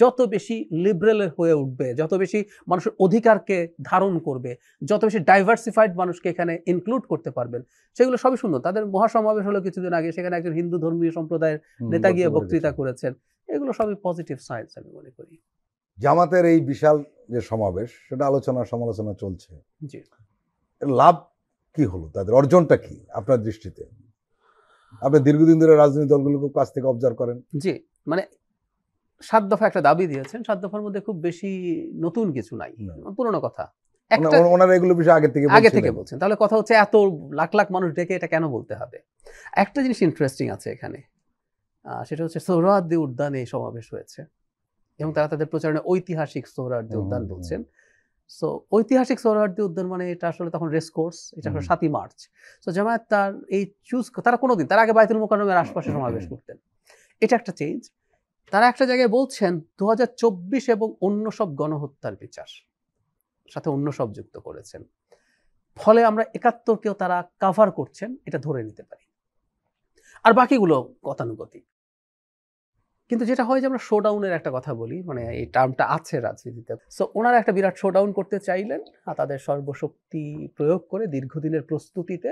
যত বেশি লিবারেল হয়ে উঠবে, যত বেশি মানুষের অধিকারকে ধারণ করবে, যত বেশি ডাইভার্সিফাইড মানুষকে এখানে ইনক্লুড করতে পারবেন, সেগুলো সবই সুন্দর। তাদের মহাসমাবেশ হলো কিছুদিন আগে, সেখানে একজন হিন্দু ধর্মীয় সম্প্রদায়ের নেতা গিয়ে বক্তৃতা করেছেন। এগুলো সবই পজিটিভ সাইন্স আমি মনে করি। জামাতের এই বিশাল যে সমাবেশ, সেটা আলোচনা সমালোচনা চলছে। জি, লাভ কি হলো, তাদের অর্জনটা কি আপনার দৃষ্টিতে? আপনি দীর্ঘদিন ধরে রাজনৈতিক দলগুলোকে কাছ থেকে অবজার্ভ করেন। জি, মানে 7 দফা একটা দাবি দিয়েছেন, 7 দফার মধ্যে খুব বেশি নতুন কিছু নাই, পুরনো কথা। ওনারা এগুলো বিষয় আগে থেকে বলছেন। তাহলে কথা হচ্ছে এত লাখ লাখ মানুষ ডেকে এটা কেন বলতে হবে? একটা জিনিস ইন্টারেস্টিং আছে এখানে, সেটা হচ্ছে সোহরাওয়ার্দী উদ্যানে এই সমাবেশ হয়েছে এবং তারা তাদের প্রচারণে ঐতিহাসিক সোহরাওয়ার্দী উদ্যান বলছেন। সো ঐতিহাসিক সোহরাওয়ার্দী উদ্যান মানে এটা আসলে তখন রেস কোর্স, এটা আসলে 7ই মার্চ। সো জামায়াত তার এই তারা কোনোদিন, তার আগে বাইতুল মোকাররমের আশপাশে সমাবেশ করতেন, এটা একটা চেঞ্জ। তারা একটা জায়গায় বলছেন 2024 এবং অন্য সব গণহত্যার বিচার, সাথে অন্য সব যুক্ত করেছেন। ফলে আমরা 71কেও তারা কাভার করছেন, এটা ধরে নিতে পারি। আর বাকিগুলো গতানুগতিক। কিন্তু যেটা হয় যে আমরা শোডাউনের একটা কথা বলি, মানে এই টার্মটা আছে রাজনীতিতে। সো ওনারা একটা বিরাট শোডাউন করতে চাইলেন, তাদের সর্বশক্তি প্রয়োগ করে দীর্ঘদিনের প্রস্তুতিতে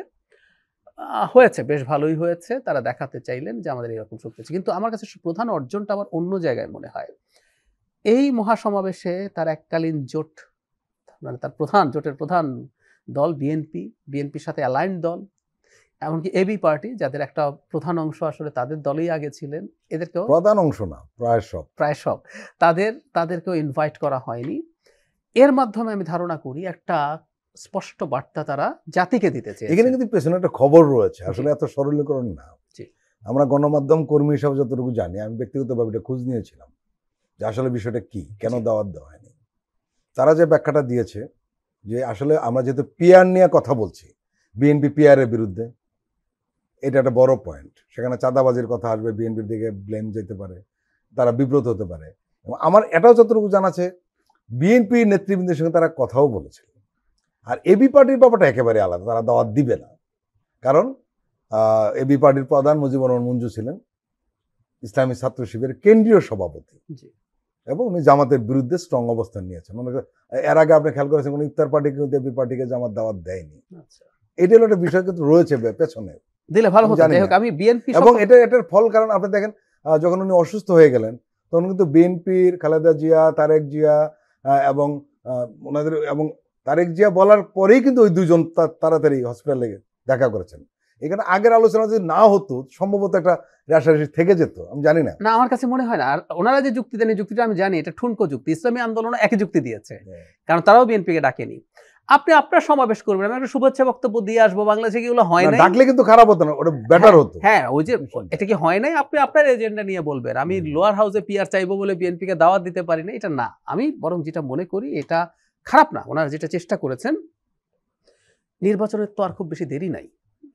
হয়েছে, বেশ ভালোই হয়েছে। তারা দেখাতে চাইলেন যে আমাদের এরকম শক্তি আছে। কিন্তু আমার কাছে প্রধান অর্জনটা আমার অন্য জায়গায় মনে হয়। এই মহাসমাবেশে তার এককালীন জোট, মানে তার জোটের প্রধান দল বিএনপির সাথে অ্যালাইন্ড দল, এমনকি এবি পার্টি, যাদের একটা প্রধান অংশ আসলে তাদের দলেই আগে ছিলেন, এদেরকেও, প্রধান অংশ না, প্রায় সব তাদেরকেও ইনভাইট করা হয়নি। এর মাধ্যমে আমি ধারণা করি একটা স্পষ্ট বার্তা তারা জাতিকে দিতে চেয়েছে। এখানে কিন্তু পেছনে একটা খবর রয়েছে, আসলে এত সরলীকরণ না। আমরা গণমাধ্যম কর্মী হিসাবে যতটুকু জানি, আমি ব্যক্তিগতভাবে এটা খোঁজ নিয়েছিলাম যে আসলে বিষয়টা কি, কেন দাওয়াত দেওয়া হয়নি। তারা যে ব্যাখ্যাটা দিয়েছে যে আসলে আমরা যেহেতু পিআর নিয়ে কথা বলছি, বিএনপি পিআরের বিরুদ্ধে, এটা একটা বড় পয়েন্ট। সেখানে চাঁদাবাজির কথা আসবে, বিএনপির দিকে ব্লেম যেতে পারে, তারা বিব্রত হতে পারে। এবং আমার এটাও যতটুকু জানা আছে বিএনপি নেতৃবৃন্দের সঙ্গে তারা কথাও বলেছে। আর এবি পার্টির ব্যাপারটা একেবারে আলাদা, তারা দাওয়াত দিবে না, কারণ এবি পার্টির প্রধান মুজিবুর রহমান মঞ্জু ছিলেন ইসলামী ছাত্র শিবিরের কেন্দ্রীয় সভাপতি এবং উনি জামাতের বিরুদ্ধে স্ট্রং অবস্থান নিয়েছেন। এর আগে আপনি খেয়াল করেছেন কোন ইফতার পার্টিকে কিন্তু এবি পার্টিকে জামাত দাওয়াত দেয়নি। এটা হলো একটা বিষয় কিন্তু রয়েছে পেছনে, দিলে ভালো হতো। আমি বিএনপি এবং এটার ফল, কারণ আপনি দেখেন যখন উনি অসুস্থ হয়ে গেলেন তখন কিন্তু বিএনপির খালেদা জিয়া, তারেক জিয়া এবং ওনাদের এবং তারেক জিয়া বলার পরেই কিন্তু ওই দুইজন তাড়াতাড়ি হসপিটালে দেখা করেছেন। এখানে আগের আলোচনা যদি না হতো সম্ভবত একটা রেশারেশি থেকে যেত, আমি জানি না। না, আমার কাছে মনে হয় না। আর ওনারা যে যুক্তি দেন, যুক্তিটা আমি জানি এটা ঠুনকো যুক্তি। ইসলামী আন্দোলন একই যুক্তি দিয়েছে, কারণ তারাও বিএনপিকে ডাকেনি। আপনি আপনার সমাবেশ করবেন, আমি একটা শুভেচ্ছা বক্তব্য দিয়ে আসবো, বাংলাদেশে কি ওগুলো হয় না? ডাকলে কিন্তু খারাপ হতো না, ওটা বেটার হতো। হ্যাঁ, ওই যে এটা কি হয় নাই, আপনি আপনার এজেন্ডা নিয়ে বলবেন। আমি লোয়ার হাউসে পিআর চাইবো বলে বিএনপিকে দাওয়াত দিতে পারি না, এটা না। আমি বরং যেটা মনে করি এটা খারাপ না, ওনারা যেটা চেষ্টা করেছেন। নির্বাচনের তো আর খুব বেশি দেরি নাই,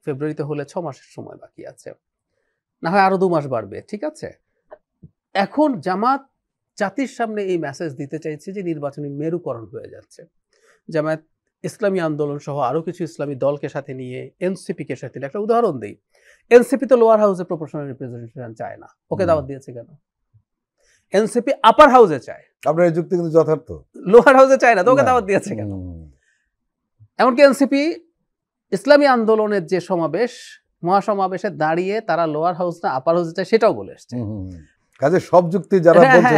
ফেব্রুয়ারিতে হলে 6 মাসের সময় বাকি আছে, না হয় আরো 2 মাস বাড়বে, ঠিক আছে। এখন জামাত জাতির সামনে এই মেসেজ দিতে চাইছে যে নির্বাচনী মেরুকরণ হয়ে যাচ্ছে। জামাত ইসলামী আন্দোলন সহ আরো কিছু ইসলামী দলকে সাথে নিয়ে এনসিপি-কে সাথে নিয়ে, একটা উদাহরণ দেই, এনসিপি তো লোয়ার হাউসে প্রপোর্শনাল রিপ্রেজেন্টেশন চায় না, ওকে দাওয়াত দিয়েছে কেন? এনসিপি আপার হাউসে চায়। আপনার এই যুক্তি কিন্তু যথার্থ। লোয়ার হাউসে চায় না, তো ওকে দাওয়াত দিয়েছে কেন? এমনকি এনসিপি ইসলামী আন্দোলনের যে সমাবেশ, মহাসমাবেশে দাঁড়িয়ে তারা লোয়ার হাউস না আপার হাউসে চায় সেটাও বলে এসছে। কাজে সব যুক্তি যারা বলছে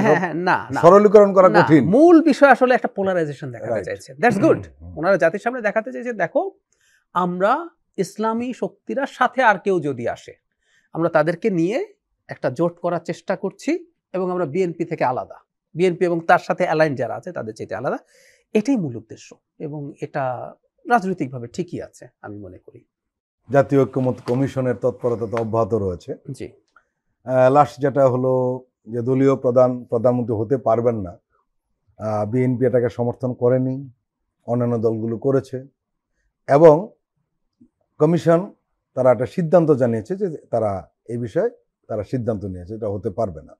না, সরলীকরণ করা কঠিন। মূল বিষয় আসলে একটা পোলারাইজেশন দেখাতে চাইছে। That's good. ওনারা জাতির সামনে দেখাতে চাইছে, দেখো আমরা ইসলামী শক্তিরা সাথে আর কেউ যদি আসে আমরা তাদেরকে নিয়ে একটা জোট করার চেষ্টা করছি, এবং আমরা বিএনপি থেকে আলাদা, বিএনপি এবং তার সাথে অ্যালাইন যারা আছে তাদের চাইতে আলাদা। এটাই মূল উদ্দেশ্য, এবং এটা রাজনৈতিকভাবে ঠিকই আছে আমি মনে করি। জাতীয় ঐক্যমত্য কমিশনের তৎপরতা তো অব্যাহত রয়েছে। জি, লাস্ট যেটা হলো যে দলীয় প্রধানমন্ত্রী হতে পারবেন না, বিএনপি এটাকে সমর্থন করেনি, অন্যান্য দলগুলো করেছে, এবং কমিশন তারা একটা সিদ্ধান্ত জানিয়েছে যে তারা এই বিষয়ে তারা সিদ্ধান্ত নিয়েছে এটা হতে পারবে না,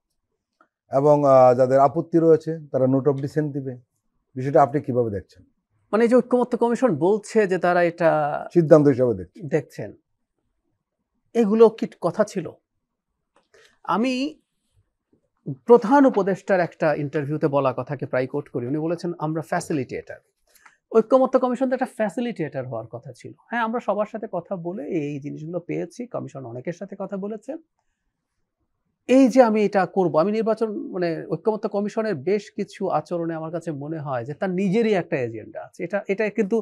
এবং যাদের আপত্তি রয়েছে তারা নোট অফ ডিসেন্ট দিবে। বিষয়টা আপনি কিভাবে দেখছেন? মানে যে ঐক্যমত্য কমিশন বলছে যে তারা এটা সিদ্ধান্ত হিসাবে দেখছেন, এগুলো কি কথা ছিল? আমি প্রধান উপদেষ্টার একটা ইন্টারভিউতে বলা কথাকে প্রায় কোট করি। উনি বলেছেন আমরা ফ্যাসিলিটেটর। ঐক্যমত্য কমিশন তো একটা ফ্যাসিলিটেটর হওয়ার কথা ছিল। হ্যাঁ, আমরা সবার সাথে কথা বলে এই জিনিসগুলো পেয়েছি, কমিশন অনেকের সাথে কথা বলেছে। এই যে আমি এটা করব, আমি নির্বাচন মানে ঐক্যমত্য কমিশনের বেশ কিছু আচরণে আমার কাছে মনে হয় যে তার নিজেরই একটা এজেন্ডা আছে। এটা কিন্তু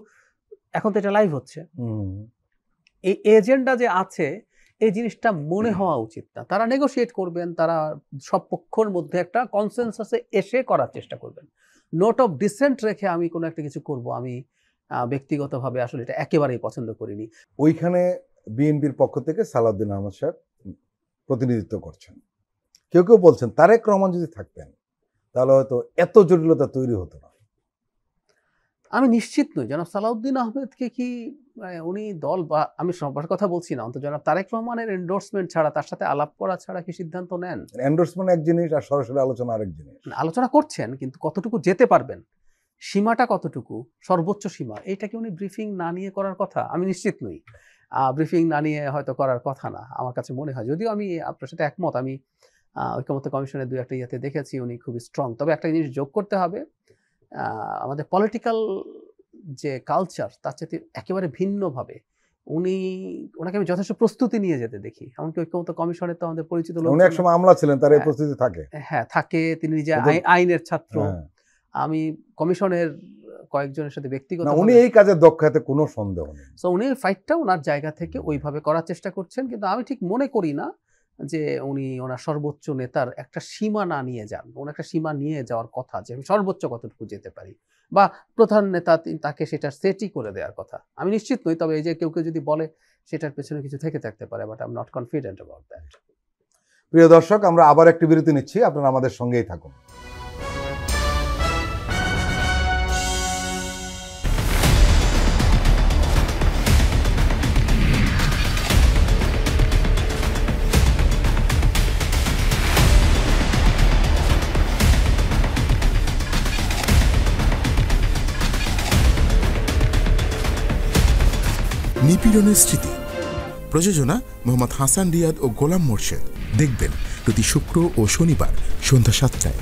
এখন তো এটা লাইভ হচ্ছে, এই এজেন্ডা যে আছে এই জিনিসটা মনে হওয়া উচিত না। তারা নেগোশিয়েট করবেন, তারা সব পক্ষের মধ্যে একটা কনসেনসাসে এসে করার চেষ্টা করবেন। নোট অফ ডিসেন্ট রেখে আমি কোনো একটা কিছু করব, আমি ব্যক্তিগতভাবে আসলে এটা একেবারেই পছন্দ করিনি। ওইখানে বিএনপির পক্ষ থেকে সালাউদ্দিন আহমদ সাহেব প্রতিনিধিত্ব করছেন। কেউ কেউ বলছেন তারেক রহমান যদি থাকতেন তাহলে হয়তো এত জটিলতা তৈরি হতো না। আমি নিশ্চিত নই জনাব সালাউদ্দিন আহমেদকে কি উনি দল, বা আমি সবার কথা বলছি না, অন্তত জনাব তারেক রহমানের এন্ডোর্সমেন্ট ছাড়া, তার সাথে আলাপ করা ছাড়া কি সিদ্ধান্ত নেন? এন্ডোর্সমেন্ট এক জিনিস আর সরাসরি আলোচনা আরেক জিনিস। আলোচনা করছেন, কিন্তু কতটুকু যেতে পারবেন, সীমাটা কতটুকু, সর্বোচ্চ সীমা, এইটা কি উনি ব্রিফিং না নিয়ে করার কথা? আমি নিশ্চিত নই। ব্রিফিং না নিয়ে হয়তো করার কথা না আমার কাছে মনে হয়। যদিও আমি আপনার সাথে একমত, আমি ঐক্যমত্য কমিশনের 2-1 ইয়েতে দেখেছি উনি খুবই স্ট্রং। তবে একটা জিনিস যোগ করতে হবে, আমাদের পলিটিক্যাল যে কালচার তার চাইতে একেবারে ভিন্নভাবে ওনাকে আমি যথেষ্ট প্রস্তুতি নিয়ে যেতে দেখি। এমনকি ঐক্যমত্য কমিশনের তো আমাদের পরিচিত লোক, উনি একসময় আমলা ছিলেন, তার এই প্রস্তুতি থাকে। হ্যাঁ থাকে, তিনি নিজে আইনের ছাত্র। আমি কমিশনের কয়েকজনের সাথে ব্যক্তিগত, উনি এই কাজে দক্ষ, এতে কোনো সন্দেহ নেই। সো উনি ফাইটটা ওনার জায়গা থেকে ওইভাবে করার চেষ্টা করছেন, কিন্তু আমি ঠিক মনে করি না যে উনি ওনার সর্বোচ্চ নেতার একটা সীমা না নিয়ে যান। ওনার একটা সীমা নিয়ে যাওয়ার কথা যে আমি সর্বোচ্চ কতটুকু যেতে পারি, বা প্রধান নেতা তাকে সেটা সেটই করে দেওয়ার কথা। আমি নিশ্চিত নই, তবে এই যে কেউ কেউ যদি বলে সেটার পেছনে কিছু থেকে থাকতে পারে, but I am not confident about that. প্রিয় দর্শক, আমরা আবার একটি বিরতি নিচ্ছি, আপনারা আমাদের সঙ্গেই থাকুন। নিপীড়নের স্মৃতি। প্রযোজনা মোহাম্মদ হাসান রিয়াদ ও গোলাম মোর্শেদ। দেখবেন প্রতি শুক্র ও শনিবার সন্ধ্যা 7টায়।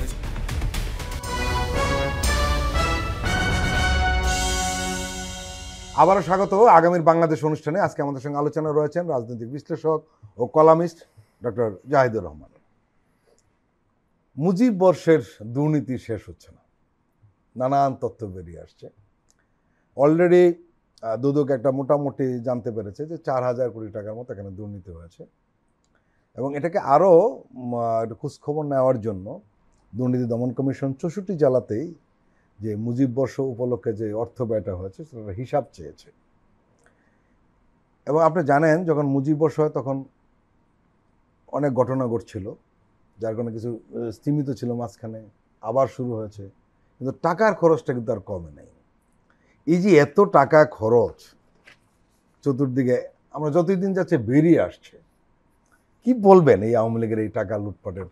আবারও স্বাগত আগামীর বাংলাদেশ অনুষ্ঠানে। আজকে আমাদের সঙ্গে আলোচনা রয়েছেন রাজনৈতিক বিশ্লেষক ও কলামিস্ট ডক্টর জাহিদুর রহমান। মুজিব বর্ষের দুর্নীতি শেষ হচ্ছে না, নানান তথ্য বেরিয়ে আসছে। অলরেডি দুদক একটা মোটামুটি জানতে পেরেছে যে 4,000 কোটি টাকার মতো এখানে দুর্নীতি হয়েছে, এবং এটাকে আরও খোঁজখবর নেওয়ার জন্য দুর্নীতি দমন কমিশন 64 জেলাতেই যে মুজিব বর্ষ উপলক্ষে যে অর্থ ব্যয়টা হয়েছে সেটার হিসাব চেয়েছে। এবং আপনি জানেন যখন মুজিব বর্ষ হয় তখন অনেক ঘটনা ঘটছিল, যার কারণে কিছু স্তীমিত ছিল, মাঝখানে আবার শুরু হয়েছে, কিন্তু টাকার খরচটা কিন্তু আর কমে নেই। এই যে এত টাকা খরচ চতুর্দিকে আমরা যতই দিন যাচ্ছে বেরিয়ে আসছে, কি বলবেন এই আওয়ামী লীগের এই টাকা লুটপাটের?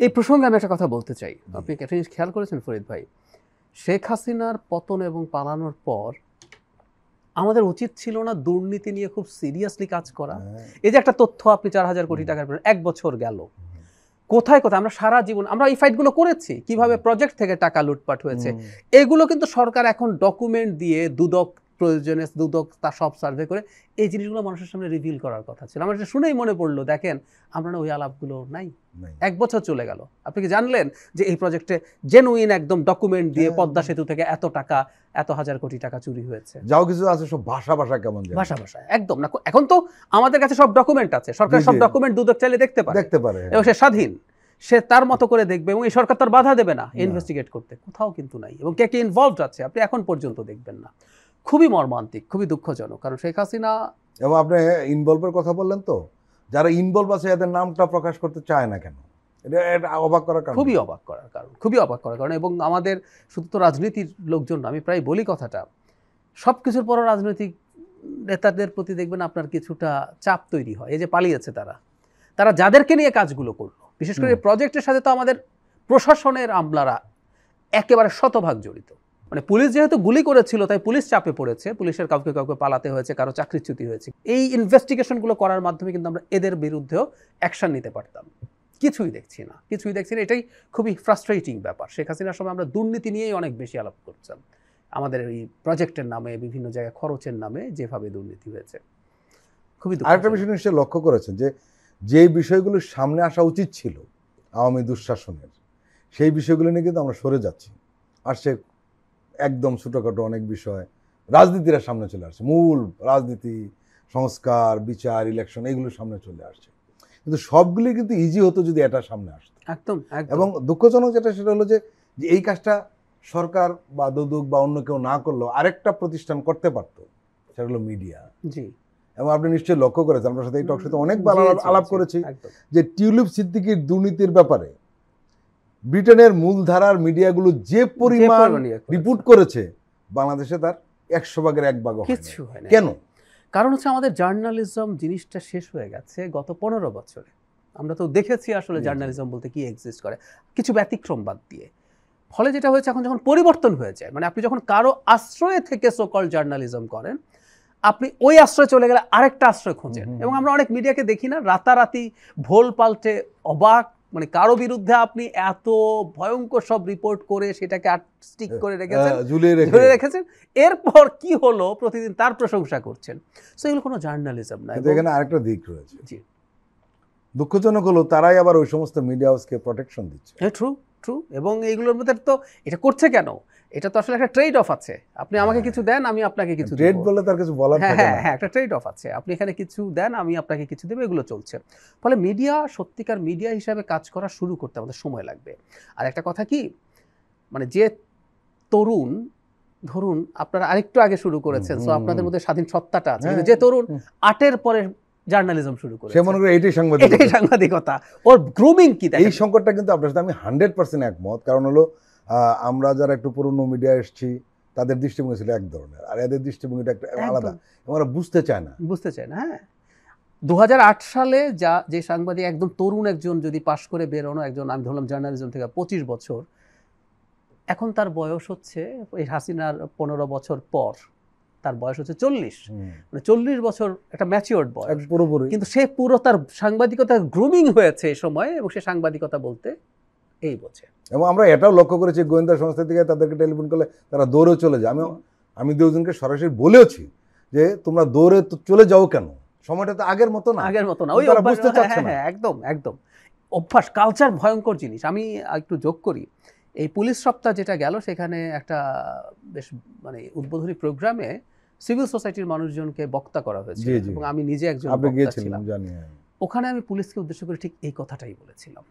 এই প্রসঙ্গে আমি একটা কথা বলতে চাই। আপনি একটা জিনিস খেয়াল করেছেন ফরিদ ভাই, শেখ হাসিনার পতন এবং পালানোর পর আমাদের উচিত ছিল না দুর্নীতি নিয়ে খুব সিরিয়াসলি কাজ করা? এই যে একটা তথ্য আপনি 4,000 কোটি টাকার 1 বছর গেল, কোথায় কোথায় আমরা সারা জীবন আমরা এই ফাইটগুলো করেছি, কিভাবে প্রজেক্ট থেকে টাকা লুটপাট হয়েছে, এগুলো কিন্তু সরকার এখন ডকুমেন্ট দিয়ে দুদক প্রয়োজনে দুদক তা সব সার্ভে করে এই জিনিসগুলো মানুষের সামনে রিভিল করার কথা ছিল। আমার এটা শুনেই মনে পড়লো, দেখেন আমরা না ওই আলাপগুলো নাই। 1 বছর চলে গেল, আপনি কি জানলেন যে এই প্রজেক্টে জেনুইন একদম ডকুমেন্ট দিয়ে পদ্মা সেতু থেকে এত টাকা, এত 1,000 কোটি টাকা চুরি হয়েছে? যাও কিছু আছে সব ভাষা কেমন ভাষা একদম না। এখন তো আমাদের কাছে সব ডকুমেন্ট আছে, সরকার সব ডকুমেন্ট দুদক চাইলে দেখতে পারে এবং সে স্বাধীন, সে তার মতো করে দেখবে এবং এই সরকার তার বাধা দেবে না ইনভেস্টিগেট করতে। কোথাও কিন্তু নাই, এবং কে কে ইনভলভড আছে আপনি এখন পর্যন্ত দেখবেন না। খুবই মর্মান্তিক, খুবই দুঃখজনক। কারণ শেখ হাসিনা, এবং আপনি ইনভলভের কথা বললেন, তো যারা ইনভলভ আছে এদের নামটা প্রকাশ করতে চায় না কেন? এটা অবাক করার কারণ, খুবই অবাক করার কারণ। এবং আমাদের শুধু তো রাজনীতির লোকজন, আমি প্রায় বলি কথাটা, সব কিছুর পর রাজনৈতিক নেতাদের প্রতি দেখবেন আপনার কিছুটা চাপ তৈরি হয়। এই যে পালিয়েছে তারা যাদেরকে নিয়ে কাজগুলো করলো, বিশেষ করে প্রজেক্টের সাথে তো আমাদের প্রশাসনের আমলারা একেবারে শতভাগ জড়িত। মানে পুলিশ যেহেতু গুলি করেছিল তাই পুলিশ চাপে পড়েছে, পুলিশের কাউকে পালাতে হয়েছে, কারো চাকরিচ্যুতি হয়েছে। এই ইনভেস্টিগেশনগুলো করার মাধ্যমে কিন্তু আমরা এদের বিরুদ্ধেও অ্যাকশন নিতে পারতাম। কিছুই দেখছি না। এটাই খুবই ফ্রাস্ট্রেটিং ব্যাপার। শেখ হাসিনার সময় আমরা দুর্নীতি নিয়েই অনেক বেশি আলাপ করতাম, আমাদের এই প্রজেক্টের নামে, বিভিন্ন জায়গায় খরচের নামে যেভাবে দুর্নীতি হয়েছে। খুবই আরেকটা বিষয় নিশ্চয়ই লক্ষ্য করেছেন যে বিষয়গুলো সামনে আসা উচিত ছিল আওয়ামী দুঃশাসনের, সেই বিষয়গুলো নিয়ে কিন্তু আমরা সরে যাচ্ছি। আর সে একদম ছোটোখাটো অনেক বিষয় রাজনীতিরা সামনে চলে আসছে, মূল রাজনীতি, সংস্কার, বিচার, ইলেকশন, এগুলো সামনে চলে আসছে। কিন্তু সবগুলি কিন্তু ইজি হতো যদি এটা সামনে আসতো। একদম। এবং দুঃখজনক যেটা সেটা হলো যে এই কাজটা সরকার বা দুদক বা অন্য কেউ না করলেও আরেকটা প্রতিষ্ঠান করতে পারতো, সেটা হলো মিডিয়া। জি। এবং আপনি নিশ্চয়ই লক্ষ্য করেছেন, আমরা সাথে এই টক শোতে অনেকবার আলাপ করেছি যে টিউলিপ সিদ্দিকীর দুর্নীতির ব্যাপারে ব্রিটেনের মূলধারার মিডিয়াগুলো যে পরিমাণ রিপোর্ট করেছে, বাংলাদেশে তার 100 ভাগের 1 ভাগ কিছু হয় না। কেন? কারণ হচ্ছে আমাদের জার্নালিজম জিনিসটা শেষ হয়ে গেছে গত 15 বছরে। আমরা তো দেখেছি আসলে জার্নালিজম বলতে কি এক্সিস্ট করে, কিছু ব্যতিক্রম বাদ দিয়ে। ফলে যেটা হয়েছে, এখন যখন পরিবর্তন হয়ে যায়, মানে আপনি যখন কারো আশ্রয়ে থেকে সোকল জার্নালিজম করেন, আপনি ওই আশ্রয় চলে গেলে আরেকটা আশ্রয় খোঁজেন। এবং আমরা অনেক মিডিয়াকে দেখি না, রাতারাতি ভোল পাল্টে অবাক, মানে কারো বিরুদ্ধে আপনি এত ভয়ঙ্কর সব রিপোর্ট করে সেটাকে স্টিক করে রেখেছেন, ঝুলে রেখেছেন, এরপর কি হলো প্রতিদিন তার প্রশংসা করছেন। সো এগুলো কোনো জার্নালিজম না। এখানে আরেকটা দিক রয়েছে, জি, দুঃখজনক হলো তারাই আবার ওই সমস্ত মিডিয়া হাউসকে প্রোটেকশন দিচ্ছে। ট্রু। এবং এইগুলোর মধ্যে তো এটা করছে কেন? এটা তো আসলে একটা ট্রেড অফ আছে। আপনি আমাকে কিছু দেন, আমি আপনাকে কিছু দেব। ট্রেড বলে তার কিছু বলার থাকে না। হ্যাঁ, একটা ট্রেড অফ আছে। আপনি এখানে কিছু দেন, আমি আপনাকে কিছু দেব, এগুলো চলছে। ফলে মিডিয়া সত্যিকার মিডিয়া হিসাবে কাজ করা শুরু করতে আমাদের সময় লাগবে। আর একটা কথা কি, মানে যে তরুণ, ধরুন আপনারা আরেকটু আগে শুরু করেছেন, সো আপনাদের মধ্যে স্বাধীন সত্তাটা আছে, কিন্তু যে তরুণ 8-এর পরে জার্নালিজম শুরু করেছে, সে মনে করে এটাই সাংবাদিকতা, ওর গ্রুমিং কি? এই সংকটটা কিন্তু আপনার সাথে আমি 100% একমত। কারণ হলো আমরা যারা একটু পুরনো মিডিয়া এসেছি তাদের দৃষ্টিভঙ্গি ছিল এক ধরনের, আর এদের দৃষ্টিভঙ্গিটা একটা আলাদা, আমরা বুঝতে চায় না। হ্যাঁ, 2008 সালে যে সাংবাদিক একদম তরুণ একজন যদি পাশ করে বেরোনো একজন, আমি ধরলাম জার্নালিজম থেকে 25 বছর, এখন তার বয়স হচ্ছে এই হাসিনার 15 বছর পর তার বয়স হচ্ছে 40, হুম। মানে 40 বছর একটা ম্যাচিওর্ড বয়স, এক পুরোপুরি। কিন্তু সে পুরো তার সাংবাদিকতা গ্রুমিং হয়েছে এই সময়, এবং সে সাংবাদিকতা বলতে এই বোঝে। এবং আমরা এটাও লক্ষ্য করেছি গোয়েন্দা সংস্থা থেকে তাদেরকে টেলিফোন করলে তারা দৌড়ে চলে যায়। আমি দুজনকে সরাসরি বলেওছি যে তোমরা দৌড়ে তো চলে যাও কেন, সময়টা তো আগের মতো না, আগের মতো না, ওই তারা অভ্যাস, বুঝতে চাচ্ছে না। হ্যাঁ, একদম একদম অভ্যাস, কালচার ভয়ঙ্কর জিনিস। আমি একটু যোগ করি, এই পুলিশ সপ্তাহ যেটা গেল সেখানে একটা বেশ মানে উদ্বোধনী প্রোগ্রামে সিভিল সোসাইটির মানুষজনকে বক্তা করা হয়েছিল, জি, জি। এবং আমি নিজে একজন আপনি বক্তা গিয়েছিলেন ছিলাম। জানি, হ্যাঁ। ওখানে আমি পুলিশকে উদ্দেশ্য করে ঠিক এই কথাটাই বলেছিলাম।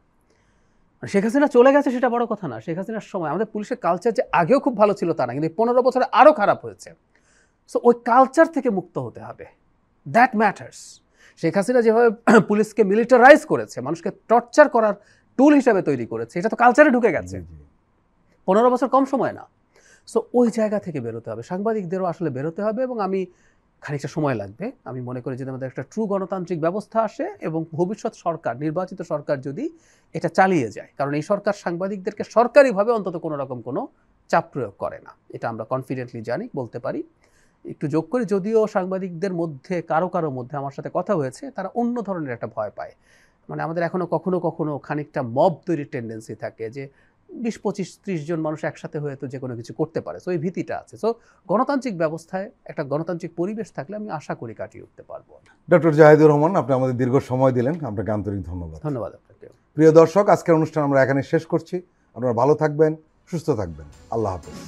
মানে শেখ হাসিনা চলে গেছে সেটা বড় কথা না, শেখ হাসিনার সময় আমাদের পুলিশের কালচার যে আগেও খুব ভালো ছিল তা না, কিন্তু 15 বছরে আরও খারাপ হয়েছে। সো ওই কালচার থেকে মুক্ত হতে হবে, দ্যাট ম্যাটার্স। শেখ হাসিনা যেভাবে পুলিশকে মিলিটারাইজ করেছে, মানুষকে টর্চার করার টুল হিসাবে তৈরি করেছে, এটা তো কালচারে ঢুকে গেছে। জি, জি। 15 বছর কম সময় না। সো ওই জায়গা থেকে বেরোতে হবে, সাংবাদিকদেরও আসলে বেরোতে হবে, এবং আমি খানিকটা সময় লাগবে। আমি মনে করি যদি আমাদের একটা ট্রু গণতান্ত্রিক ব্যবস্থা আসে এবং ভবিষ্যৎ সরকার, নির্বাচিত সরকার যদি এটা চালিয়ে যায়, কারণ এই সরকার সাংবাদিকদেরকে সরকারিভাবে অন্তত কোনো রকম কোনো চাপ প্রয়োগ করে না, এটা আমরা কনফিডেন্টলি জানি, বলতে পারি। একটু যোগ করে, যদিও সাংবাদিকদের মধ্যে কারো মধ্যে আমার সাথে কথা হয়েছে, তারা অন্য ধরনের একটা ভয় পায়। মানে আমাদের এখনো কখনো কখনো খানিকটা মব তৈরির টেন্ডেন্সি থাকে, যে 20, 25, 30 জন মানুষ একসাথে হয়ে তো যে কোনো কিছু করতে পারে। সো এই ভীতিটা আছে। সো গণতান্ত্রিক ব্যবস্থায় একটা গণতান্ত্রিক পরিবেশ থাকলে আমি আশা করি কাটিয়ে উঠতে পারবো। ডক্টর জাহিদুর রহমান, আপনি আমাদের দীর্ঘ সময় দিলেন, আপনাকে আন্তরিক ধন্যবাদ। ধন্যবাদ আপনাকে। প্রিয় দর্শক, আজকের অনুষ্ঠান আমরা এখানে শেষ করছি। আপনারা ভালো থাকবেন, সুস্থ থাকবেন। আল্লাহ হাফেজ।